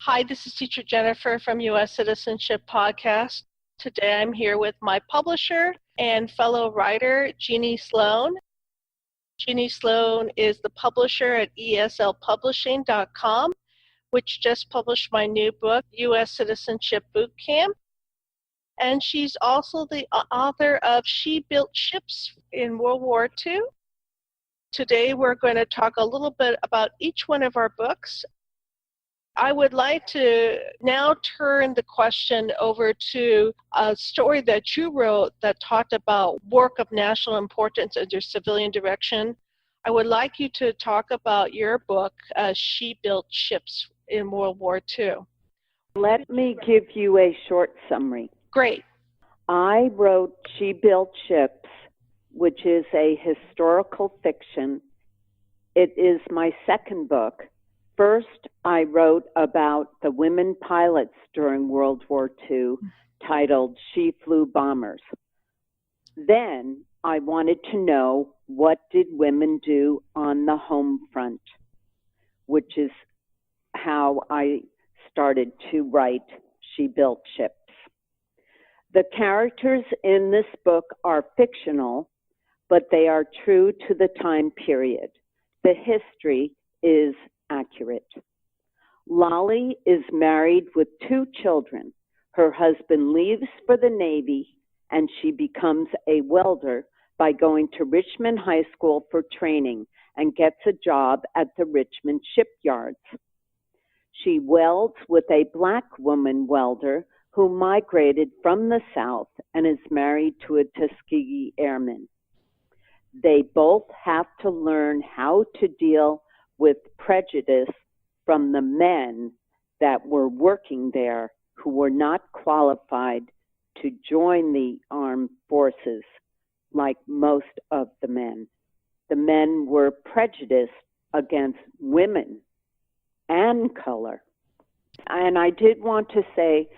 Hi, this is Teacher Jennifer from US Citizenship Podcast. Today I'm here with my publisher and fellow writer, Jeane Slone. Jeane Slone is the publisher at eslpublishing.com, which just published my new book, US Citizenship Bootcamp. And she's also the author of She Built Ships in World War II. Today we're going to talk a little bit about each one of our books. I would like to now turn the question over to a story that you wrote that talked about work of national importance under civilian direction. I would like you to talk about your book, She Built Ships in World War II. Let me give you a short summary. Great. I wrote She Built Ships, which is a historical fiction. It is my second book. First, I wrote about the women pilots during World War II, titled She Flew Bombers. Then I wanted to know, what did women do on the home front, which is how I started to write She Built Ships. The characters in this book are fictional, but they are true to the time period. The history is accurate. Lolly is married with 2 children. Her husband leaves for the Navy, and she becomes a welder by going to Richmond High School for training and gets a job at the Richmond Shipyards. She welds with a black woman welder who migrated from the South and is married to a Tuskegee Airman. They both have to learn how to deal with prejudice from the men that were working there who were not qualified to join the armed forces like most of the men. The men were prejudiced against women and color. And I did want to say,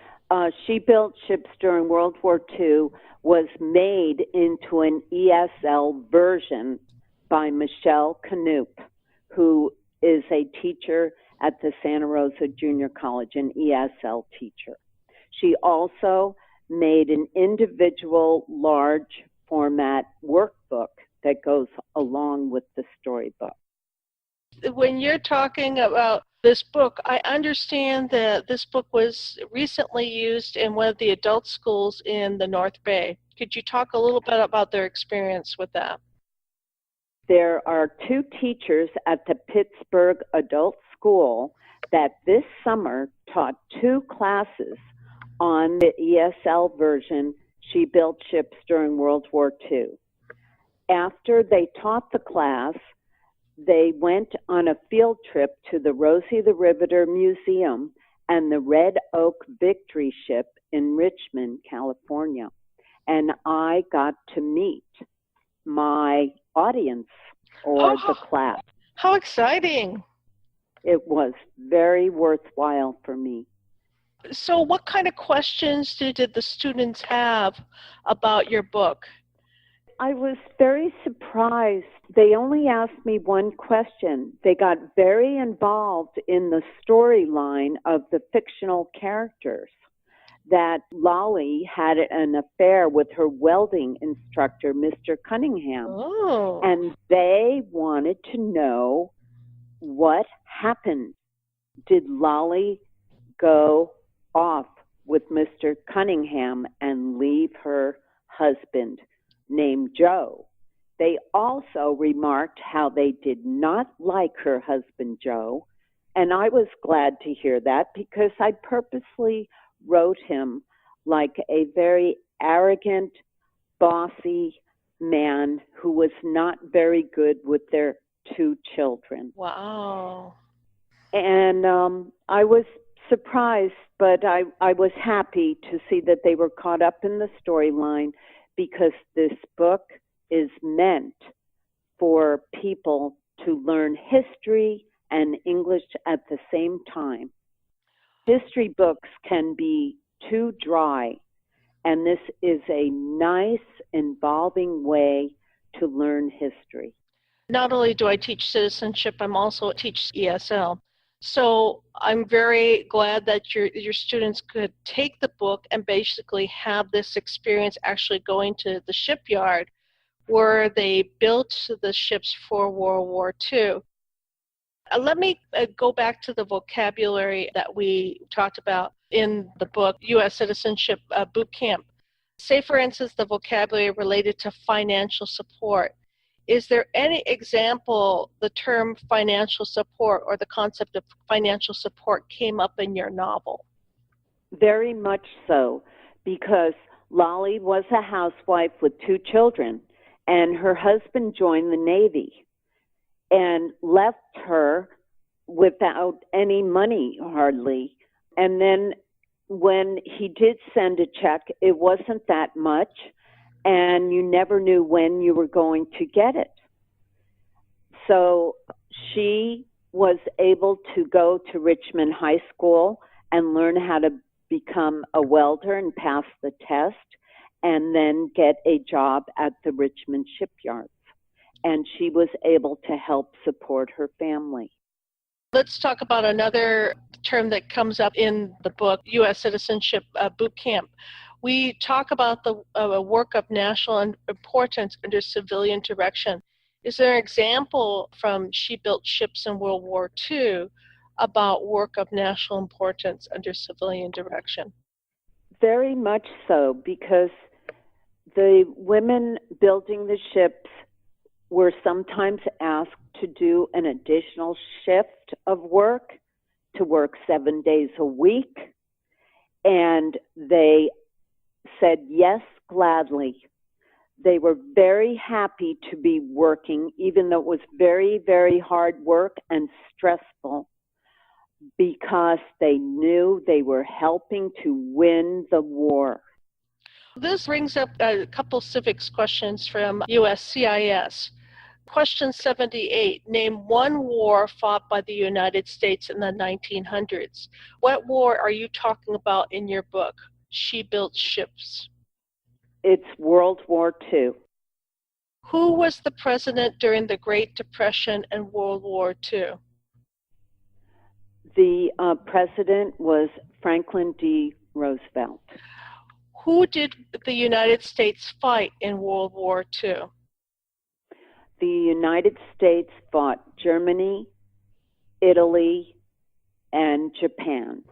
She Built Ships During World War II was made into an ESL version by Michelle Canup, who is a teacher at the Santa Rosa Junior College, an ESL teacher. She also made an individual large format workbook that goes along with the storybook. When you're talking about this book, I understand that this book was recently used in one of the adult schools in the North Bay. Could you talk a little bit about their experience with that? There are 2 teachers at the Pittsburgh Adult School that this summer taught 2 classes on the ESL version, She Built Ships During World War II. After they taught the class, they went on a field trip to the Rosie the Riveter Museum and the Red Oak Victory Ship in Richmond, California. And I got to meet my audience or the class. How exciting. It was very worthwhile for me. So what kind of questions did the students have about your book? I was very surprised. They only asked me one question. They got very involved in the storyline of the fictional characters, that Lolly had an affair with her welding instructor, Mr. Cunningham. Oh. And they wanted to know what happened. Did Lolly go off with Mr. Cunningham and leave her husband named Joe? They also remarked how they did not like her husband, Joe. And I was glad to hear that, because I purposely wrote him like a very arrogant, bossy man who was not very good with their 2 children. Wow. And I was surprised, but I was happy to see that they were caught up in the storyline, because this book is meant for people to learn history and English at the same time. History books can be too dry, and this is a nice, involving way to learn history. Not only do I teach citizenship, I'm also teach ESL. So I'm very glad that your students could take the book and basically have this experience actually going to the shipyard where they built the ships for World War II. Let me go back to the vocabulary that we talked about in the book, US Citizenship Bootcamp. Say, for instance, the vocabulary related to financial support. Is there any example the term financial support or the concept of financial support came up in your novel? Very much so, because Lolly was a housewife with 2 children, and her husband joined the Navy and left her without any money, hardly. And then when he did send a check, it wasn't that much, and you never knew when you were going to get it. So she was able to go to Richmond High School and learn how to become a welder and pass the test, and then get a job at the Richmond Shipyards. And she was able to help support her family. Let's talk about another term that comes up in the book, U.S. Citizenship Bootcamp. We talk about the work of national importance under civilian direction. Is there an example from She Built Ships in World War II about work of national importance under civilian direction? Very much so, because the women building the ships were sometimes asked to do an additional shift of work, to work 7 days a week, and they said yes gladly. They were very happy to be working, even though it was very, very hard work and stressful, because they knew they were helping to win the war. This brings up a couple civics questions from USCIS. Question 78, name one war fought by the United States in the 1900s. What war are you talking about in your book, She Built Ships? It's World War II. Who was the president during the Great Depression and World War II? The president was Franklin D. Roosevelt. Who did the United States fight in World War II? The United States fought Germany, Italy, and Japan.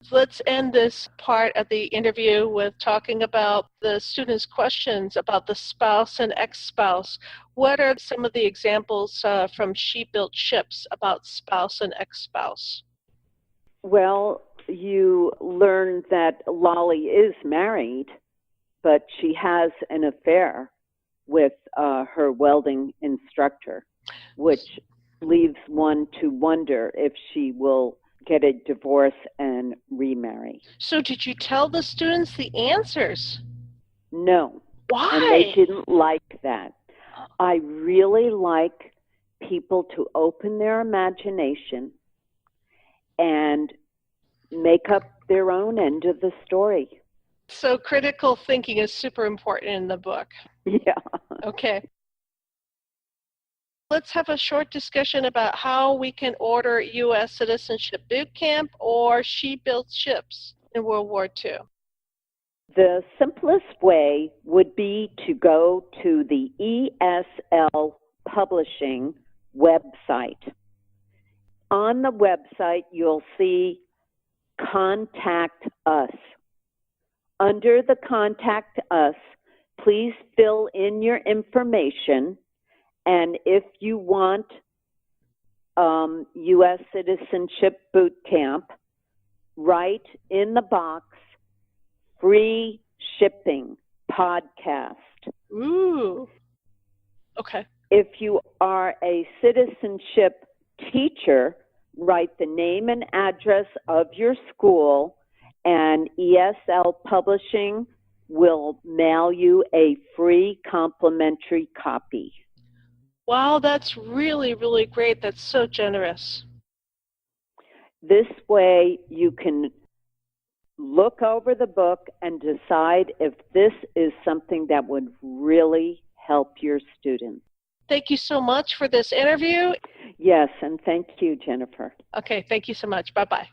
So let's end this part of the interview with talking about the students' questions about the spouse and ex-spouse. What are some of the examples from She Built Ships about spouse and ex-spouse? Well, you learn that Lolly is married, but she has an affair with her welding instructor, which leaves one to wonder if she will get a divorce and remarry. So did you tell the students the answers? No. Why? And they didn't like that. I really like people to open their imagination and make up their own end of the story. So critical thinking is super important in the book. Yeah. Okay. Let's have a short discussion about how we can order U.S. Citizenship Bootcamp or She Built Ships in World War II. The simplest way would be to go to the ESL Publishing website. On the website, you'll see Contact Us. Under the Contact Us, please fill in your information, and if you want U.S. Citizenship Bootcamp, write in the box, free shipping podcast. Ooh. Okay. If you are a citizenship teacher, write the name and address of your school, and ESL Publishing will mail you a free complimentary copy. Wow, that's really, really great. That's so generous. This way you can look over the book and decide if this is something that would really help your students. Thank you so much for this interview. Yes, and thank you, Jennifer. Okay, thank you so much. Bye-bye.